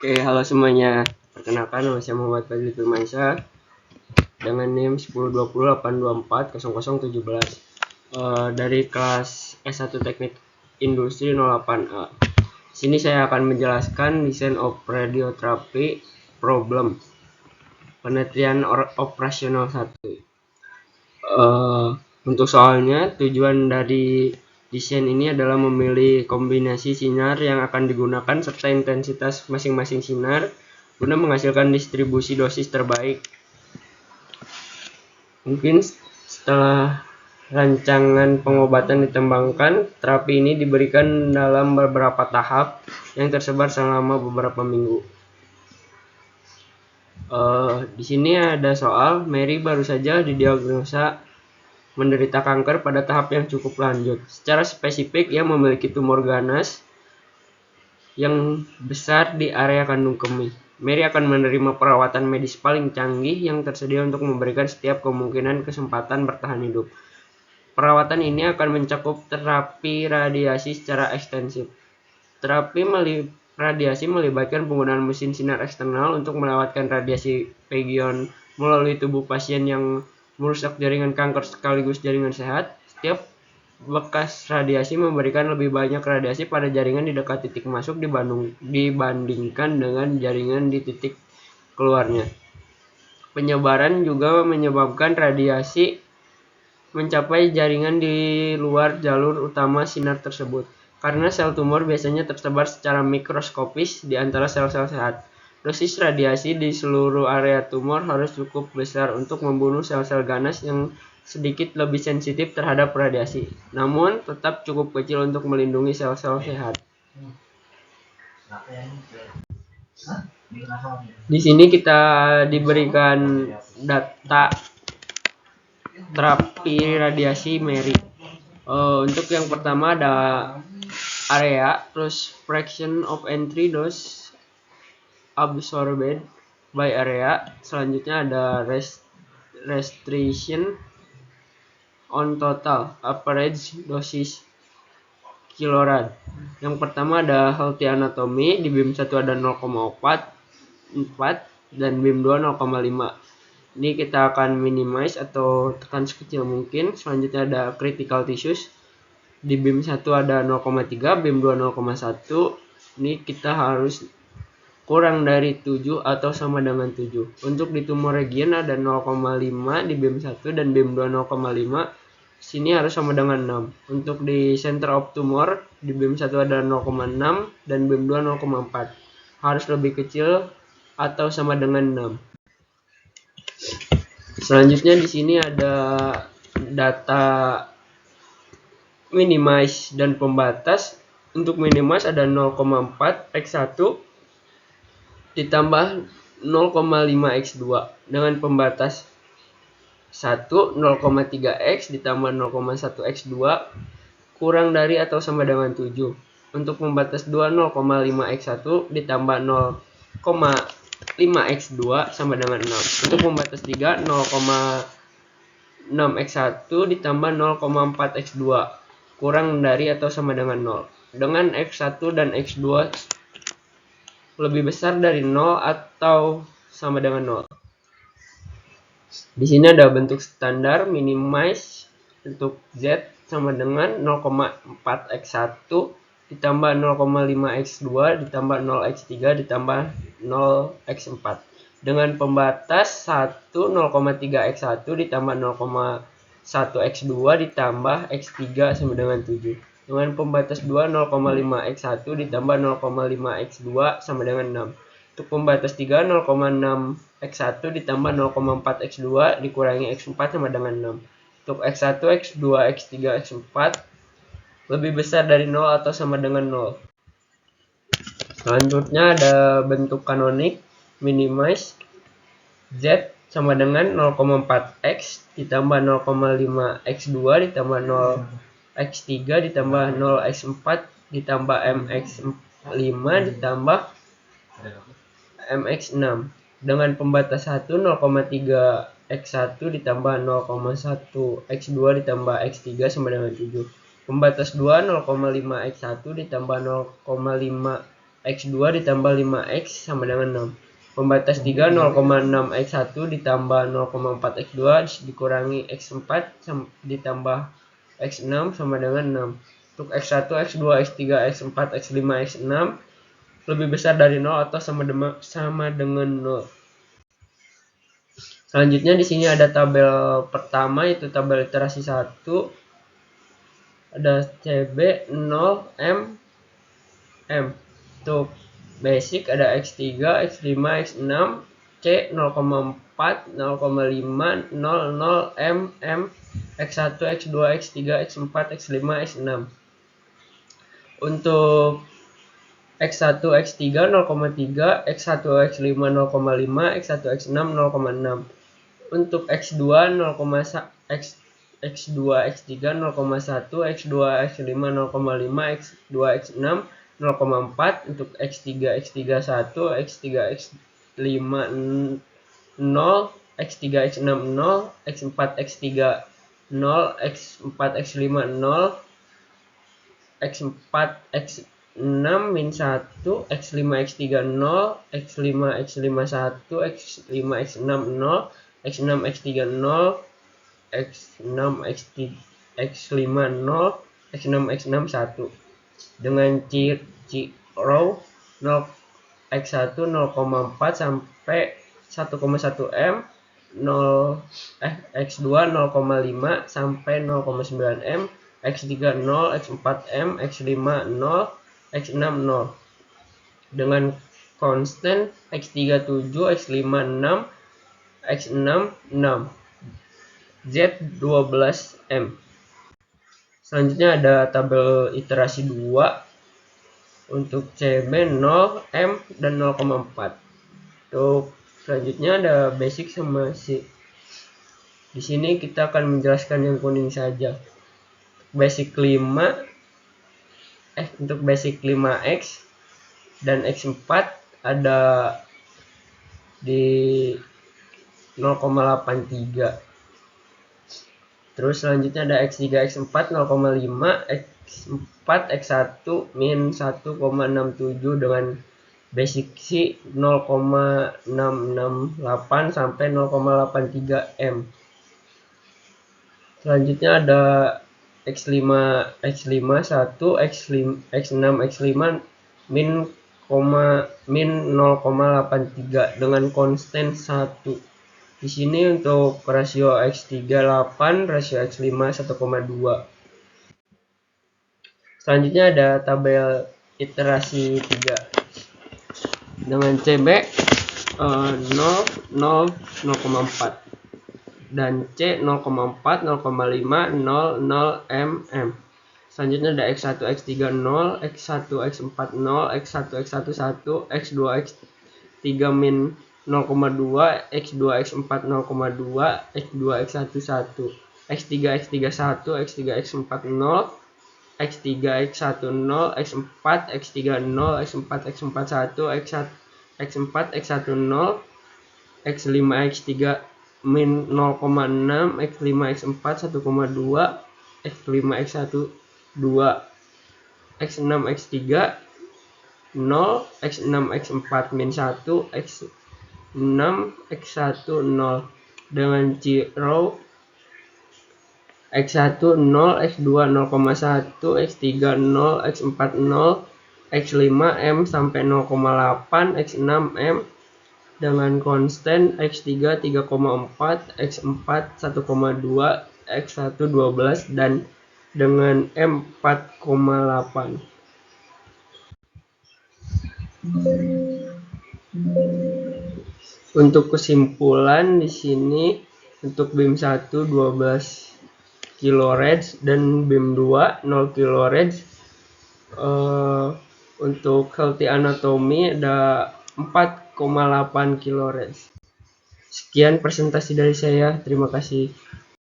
Halo semuanya. Perkenalkan, nama saya Muhammad Fadli Firmansyah dengan NIM 102082400017 dari kelas S1 Teknik Industri 08A. Sini saya akan menjelaskan desain of radioterapi problem penelitian operasional 1. Untuk soalnya, tujuan dari desain ini adalah memilih kombinasi sinar yang akan digunakan serta intensitas masing-masing sinar guna menghasilkan distribusi dosis terbaik. Mungkin setelah rancangan pengobatan dikembangkan, terapi ini diberikan dalam beberapa tahap yang tersebar selama beberapa minggu. Di sini ada soal, Mary baru saja didiagnosa menderita kanker pada tahap yang cukup lanjut. Secara spesifik, ia memiliki tumor ganas yang besar di area kandung kemih. Mary akan menerima perawatan medis paling canggih yang tersedia untuk memberikan setiap kemungkinan kesempatan bertahan hidup. Perawatan ini akan mencakup terapi radiasi secara ekstensif. Terapi radiasi melibatkan penggunaan mesin sinar eksternal untuk melewatkan radiasi pgion melalui tubuh pasien yang merusak jaringan kanker sekaligus jaringan sehat. Setiap bekas radiasi memberikan lebih banyak radiasi pada jaringan di dekat titik masuk dibandingkan dengan jaringan di titik keluarnya. Penyebaran juga menyebabkan radiasi mencapai jaringan di luar jalur utama sinar tersebut. Karena sel tumor biasanya tersebar secara mikroskopis di antara sel-sel sehat. Dosis radiasi di seluruh area tumor harus cukup besar untuk membunuh sel-sel ganas yang sedikit lebih sensitif terhadap radiasi, namun tetap cukup kecil untuk melindungi sel-sel sehat. Di sini kita diberikan data terapi radiasi Mary. Untuk yang pertama ada area plus fraction of entry dose absorbed by area. Selanjutnya ada restriction on total average dosis kilorad. Yang pertama ada healthy anatomy, di BIM 1 ada 0,4 dan BIM 2 0,5. Ini kita akan minimize atau tekan sekecil mungkin. Selanjutnya ada critical tissues, di BIM 1 ada 0,3, BIM 2 0,1. Ini kita harus kurang dari 7 atau sama dengan 7. Untuk di tumor region ada 0,5 di BIM 1 dan BIM 2 0,5. Sini harus sama dengan 6. Untuk di center of tumor di BIM 1 ada 0,6 dan BIM 2 0,4. Harus lebih kecil atau sama dengan 6. Selanjutnya di sini ada data minimize dan pembatas. Untuk minimize ada 0,4 x1 ditambah 0,5 x2 dengan pembatas 1 0,3 x ditambah 0,1 x2 kurang dari atau sama dengan 7. Untuk pembatas 2 0,5 x1 ditambah 0,5 x2 sama dengan 0. Untuk pembatas 3 0,6 x1 ditambah 0,4 x2 kurang dari atau sama dengan 0. Dengan x1 dan x2 lebih besar dari 0 atau sama dengan 0. Di sini ada bentuk standar minimize untuk Z sama dengan 0,4 x1 ditambah 0,5 x2 ditambah 0 x3 ditambah 0 x4 dengan pembatas 1 0,3 x1 ditambah 0,1 x2 ditambah x3 sama dengan 7 dengan pembatas 2 0,5 x1 ditambah 0,5 x2 sama dengan 6. Untuk pembatas 3 0,6 x1 ditambah 0,4 x2 dikurangi x4 sama dengan 6. Untuk x1, x2, x3, x4 lebih besar dari 0 atau sama dengan 0. Selanjutnya ada bentuk kanonik minimize Z sama dengan 0,4x ditambah 0,5 x2 ditambah 0 x3 ditambah 0 x4 ditambah mx5 ditambah mx6 dengan pembatas 1 0,3 x1 ditambah 0,1 x2 ditambah x3 sama dengan 7. Pembatas 2 0,5 x1 ditambah 0,5 X2 ditambah 5X sama dengan 6. Pembatas 3 0,6 X1 ditambah 0,4 X2 dikurangi X4 ditambah X6 sama dengan 6. Untuk X1, X2, X3, X4, X5, X6 lebih besar dari 0 atau sama dengan 0. Selanjutnya di sini ada tabel pertama, yaitu tabel iterasi 1. Ada CB 0 M. Untuk basic ada X3, X5, X6, C 0,4, 0,5, 00, M, X1, X2, X3, X4, X5, X6. Untuk X1, X3 0,3, X1, X5 0,5, X1, X6 0,6. Untuk X2 X2, X3 0,1, X2, X5 0,5, X2, X6 0,4. Untuk X3 1, X3 X5 0, X3 X6 0, X4 X3 0, X4 X5 0, X4 X6 min 1, X5 X3 0, X5 X5 1, X5 X6 0, X6 X3 0, X6 X5 0, X6 X6 1. Dengan row 0 X1 0,4 sampai 1,1 M, X2 0,5 sampai 0,9 M, X3 0, X4 M, X5 0, X6 0. Dengan constant X3 7, X5 6, X6 6, Z 12 M. Selanjutnya ada tabel iterasi 2 untuk CB 0, M, dan 0,4. Untuk selanjutnya ada basic sama C. Di sini kita akan menjelaskan yang kuning saja. Untuk basic 5X dan X4 ada di 0,83. Terus selanjutnya ada X3, X4 0,5, X4, X1 min 1,67 dengan basic C 0,668 sampai 0,83 M. Selanjutnya ada X5 1, X6 X5 min 0,83 dengan konstan 1. Di sini untuk rasio X3 8, rasio X5 1,2. Selanjutnya ada tabel iterasi 3 dengan CB 0, 0, 0,4 dan C 0,4, 0,5, 0, 0, M. Selanjutnya ada X1, X3 0, X1, X4 0, X1, X1 1, X2, X3 min 0,2, X2, X4 0,2, X2, X1 1, X3, X3 1, X3 X4 0, X3 X1 0, X4 X3 0, X4 X4 1, X4 X1 0, X5 X3 min 0,6, X5 X4 1,2, X5 X1 2, X6 X3 0, X6 X4 min 1, X6 X1 0 dengan row X1 0, X2 0,1, X3 0, X4 0, X5 M sampai 0,8, X6 M dengan konstan X3 3,4, X4 1,2, X1 12 dan dengan M 4,8. Untuk kesimpulan di sini untuk BIM 1 12 kRad dan BIM 2 0 kRad. Untuk healthy anatomy ada 4,8 kRad. Sekian presentasi dari saya. Terima kasih.